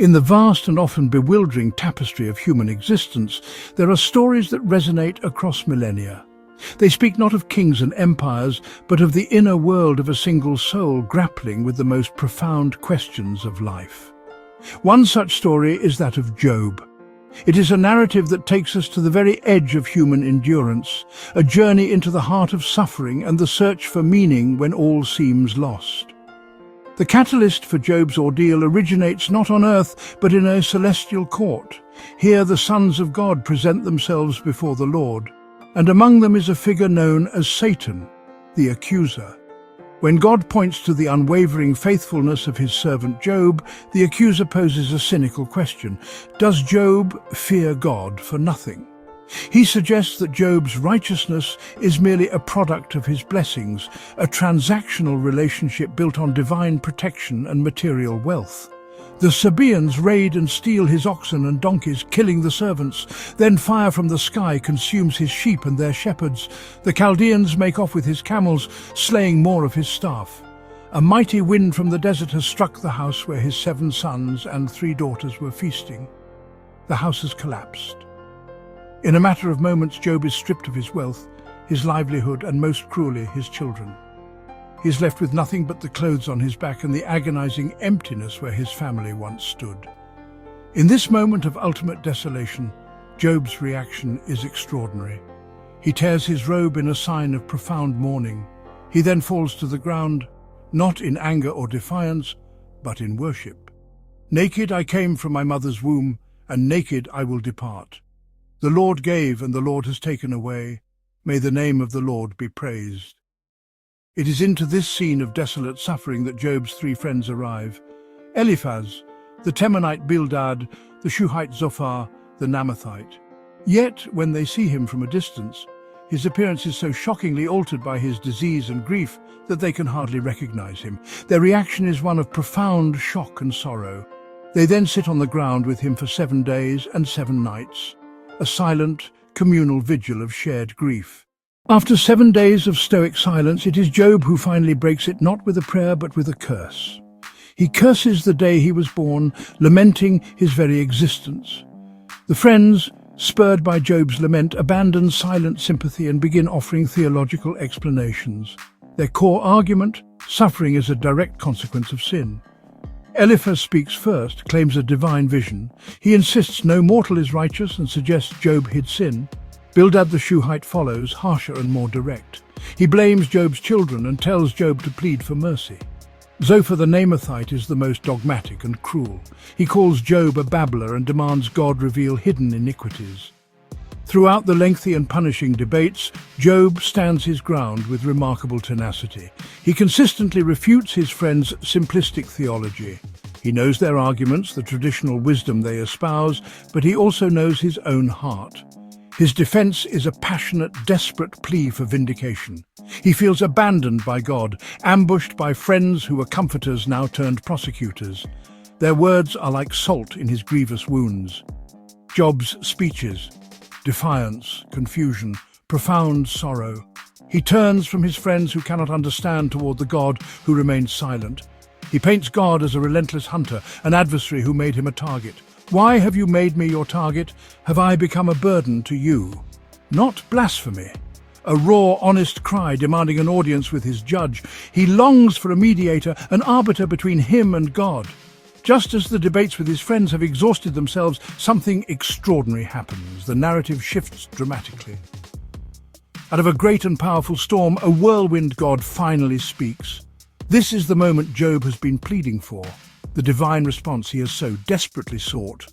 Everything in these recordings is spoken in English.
In the vast and often bewildering tapestry of human existence, there are stories that resonate across millennia. They speak not of kings and empires, but of the inner world of a single soul grappling with the most profound questions of life. One such story is that of Job. It is a narrative that takes us to the very edge of human endurance, a journey into the heart of suffering and the search for meaning when all seems lost. The catalyst for Job's ordeal originates not on earth, but in a celestial court. Here the sons of God present themselves before the Lord, and among them is a figure known as Satan, the accuser. When God points to the unwavering faithfulness of his servant Job, the accuser poses a cynical question. Does Job fear God for nothing? He suggests that Job's righteousness is merely a product of his blessings, a transactional relationship built on divine protection and material wealth. The Sabaeans raid and steal his oxen and donkeys, killing the servants. Then fire from the sky consumes his sheep and their shepherds. The Chaldeans make off with his camels, slaying more of his staff. A mighty wind from the desert has struck the house where his 7 sons and 3 daughters were feasting. The house has collapsed. In a matter of moments, Job is stripped of his wealth, his livelihood, and most cruelly, his children. He is left with nothing but the clothes on his back and the agonizing emptiness where his family once stood. In this moment of ultimate desolation, Job's reaction is extraordinary. He tears his robe in a sign of profound mourning. He then falls to the ground, not in anger or defiance, but in worship. Naked I came from my mother's womb, and naked I will depart. The Lord gave, and the Lord has taken away. May the name of the Lord be praised. It is into this scene of desolate suffering that Job's 3 friends arrive. Eliphaz, the Temanite Bildad, the Shuhite Zophar, the Naamathite. Yet, when they see him from a distance, his appearance is so shockingly altered by his disease and grief that they can hardly recognize him. Their reaction is one of profound shock and sorrow. They then sit on the ground with him for 7 days and 7 nights. A silent, communal vigil of shared grief. After 7 days of stoic silence, it is Job who finally breaks it, not with a prayer but with a curse. He curses the day he was born, lamenting his very existence. The friends, spurred by Job's lament, abandon silent sympathy and begin offering theological explanations. Their core argument: suffering is a direct consequence of sin. Eliphaz speaks first, claims a divine vision. He insists no mortal is righteous and suggests Job hid sin. Bildad the Shuhite follows, harsher and more direct. He blames Job's children and tells Job to plead for mercy. Zophar the Naamathite is the most dogmatic and cruel. He calls Job a babbler and demands God reveal hidden iniquities. Throughout the lengthy and punishing debates, Job stands his ground with remarkable tenacity. He consistently refutes his friends' simplistic theology. He knows their arguments, the traditional wisdom they espouse, but he also knows his own heart. His defense is a passionate, desperate plea for vindication. He feels abandoned by God, ambushed by friends who were comforters now turned prosecutors. Their words are like salt in his grievous wounds. Job's speeches: defiance, confusion, profound sorrow. He turns from his friends who cannot understand toward the God who remains silent. He paints God as a relentless hunter, an adversary who made him a target. Why have you made me your target? Have I become a burden to you? Not blasphemy. A raw, honest cry demanding an audience with his judge. He longs for a mediator, an arbiter between him and God. Just as the debates with his friends have exhausted themselves, something extraordinary happens. The narrative shifts dramatically. Out of a great and powerful storm, a whirlwind God finally speaks. This is the moment Job has been pleading for, the divine response he has so desperately sought.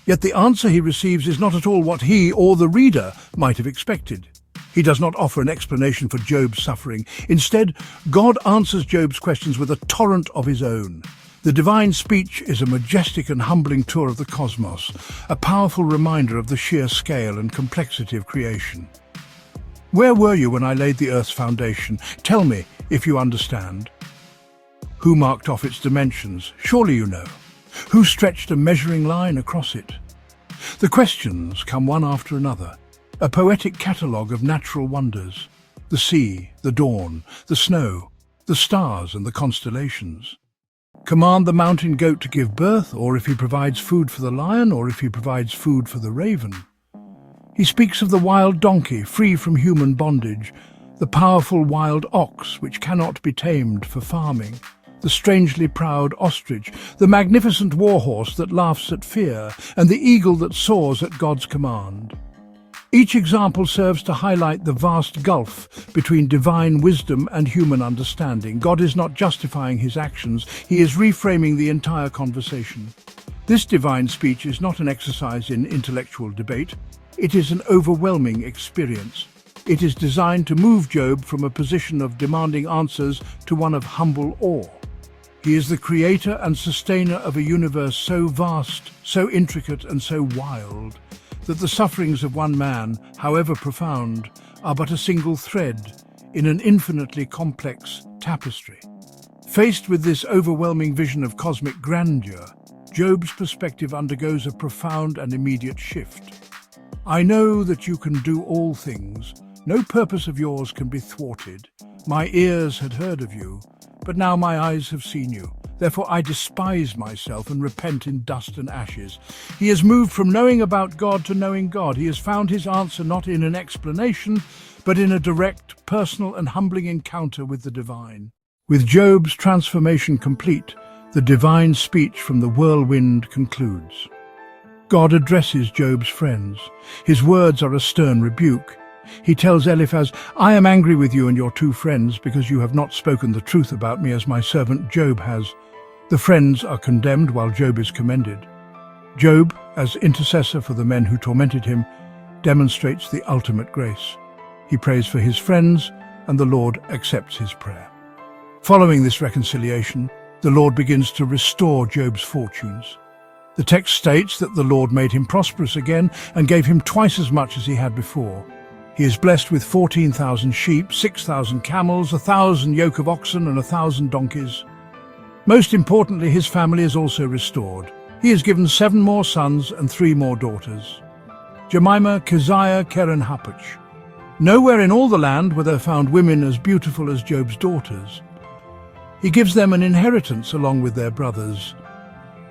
Yet the answer he receives is not at all what he or the reader might have expected. He does not offer an explanation for Job's suffering. Instead, God answers Job's questions with a torrent of his own. The divine speech is a majestic and humbling tour of the cosmos, a powerful reminder of the sheer scale and complexity of creation. Where were you when I laid the earth's foundation? Tell me, if you understand. Who marked off its dimensions? Surely you know. Who stretched a measuring line across it? The questions come one after another, a poetic catalogue of natural wonders: the sea, the dawn, the snow, the stars and the constellations. command the mountain goat to give birth, or if he provides food for the lion, or if he provides food for the raven. He speaks of the wild donkey, free from human bondage, the powerful wild ox, which cannot be tamed for farming, the strangely proud ostrich, the magnificent warhorse that laughs at fear, and the eagle that soars at God's command. Each example serves to highlight the vast gulf between divine wisdom and human understanding. God is not justifying his actions, he is reframing the entire conversation. This divine speech is not an exercise in intellectual debate, it is an overwhelming experience. It is designed to move Job from a position of demanding answers to one of humble awe. He is the creator and sustainer of a universe so vast, so intricate and so wild, that the sufferings of one man, however profound, are but a single thread in an infinitely complex tapestry. Faced with this overwhelming vision of cosmic grandeur, Job's perspective undergoes a profound and immediate shift. I know that you can do all things. No purpose of yours can be thwarted. My ears had heard of you, but now my eyes have seen you. Therefore I despise myself and repent in dust and ashes. He has moved from knowing about God to knowing God. He has found his answer not in an explanation, but in a direct, personal and humbling encounter with the divine. With Job's transformation complete, the divine speech from the whirlwind concludes. God addresses Job's friends. His words are a stern rebuke. He tells Eliphaz, I am angry with you and your two friends because you have not spoken the truth about me as my servant Job has. The friends are condemned while Job is commended. Job, as intercessor for the men who tormented him, demonstrates the ultimate grace. He prays for his friends and the Lord accepts his prayer. Following this reconciliation, the Lord begins to restore Job's fortunes. The text states that the Lord made him prosperous again and gave him twice as much as he had before. He is blessed with 14,000 sheep, 6,000 camels, 1,000 yoke of oxen and 1,000 donkeys. Most importantly, his family is also restored. He is given 7 more sons and 3 more daughters. Jemimah, Keziah, Keren, Happuch. Nowhere in all the land were there found women as beautiful as Job's daughters. He gives them an inheritance along with their brothers,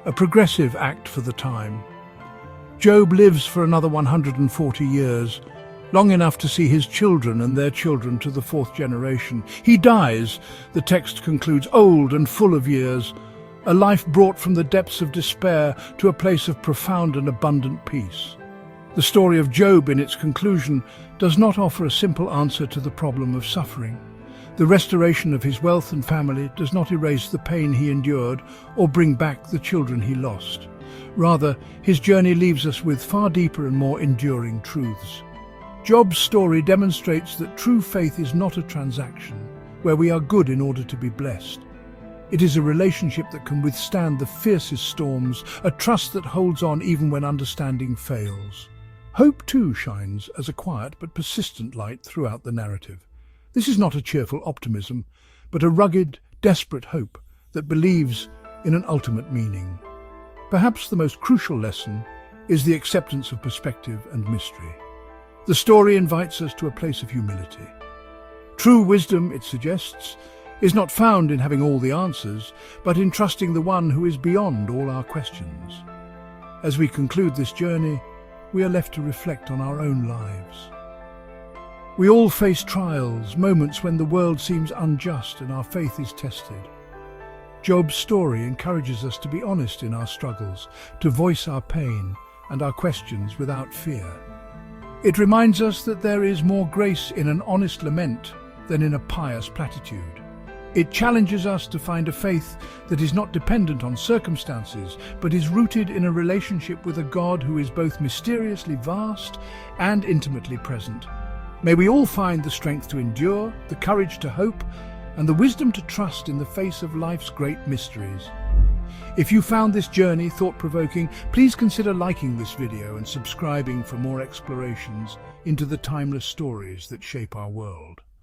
a progressive act for the time. Job lives for another 140 years, long enough to see his children and their children to the 4th generation. He dies, the text concludes, old and full of years, a life brought from the depths of despair to a place of profound and abundant peace. The story of Job in its conclusion does not offer a simple answer to the problem of suffering. The restoration of his wealth and family does not erase the pain he endured or bring back the children he lost. Rather, his journey leaves us with far deeper and more enduring truths. Job's story demonstrates that true faith is not a transaction where we are good in order to be blessed. It is a relationship that can withstand the fiercest storms, a trust that holds on even when understanding fails. Hope too shines as a quiet but persistent light throughout the narrative. This is not a cheerful optimism, but a rugged, desperate hope that believes in an ultimate meaning. Perhaps the most crucial lesson is the acceptance of perspective and mystery. The story invites us to a place of humility. True wisdom, it suggests, is not found in having all the answers, but in trusting the one who is beyond all our questions. As we conclude this journey, we are left to reflect on our own lives. We all face trials, moments when the world seems unjust and our faith is tested. Job's story encourages us to be honest in our struggles, to voice our pain and our questions without fear. It reminds us that there is more grace in an honest lament than in a pious platitude. It challenges us to find a faith that is not dependent on circumstances, but is rooted in a relationship with a God who is both mysteriously vast and intimately present. May we all find the strength to endure, the courage to hope, and the wisdom to trust in the face of life's great mysteries. If you found this journey thought-provoking, please consider liking this video and subscribing for more explorations into the timeless stories that shape our world.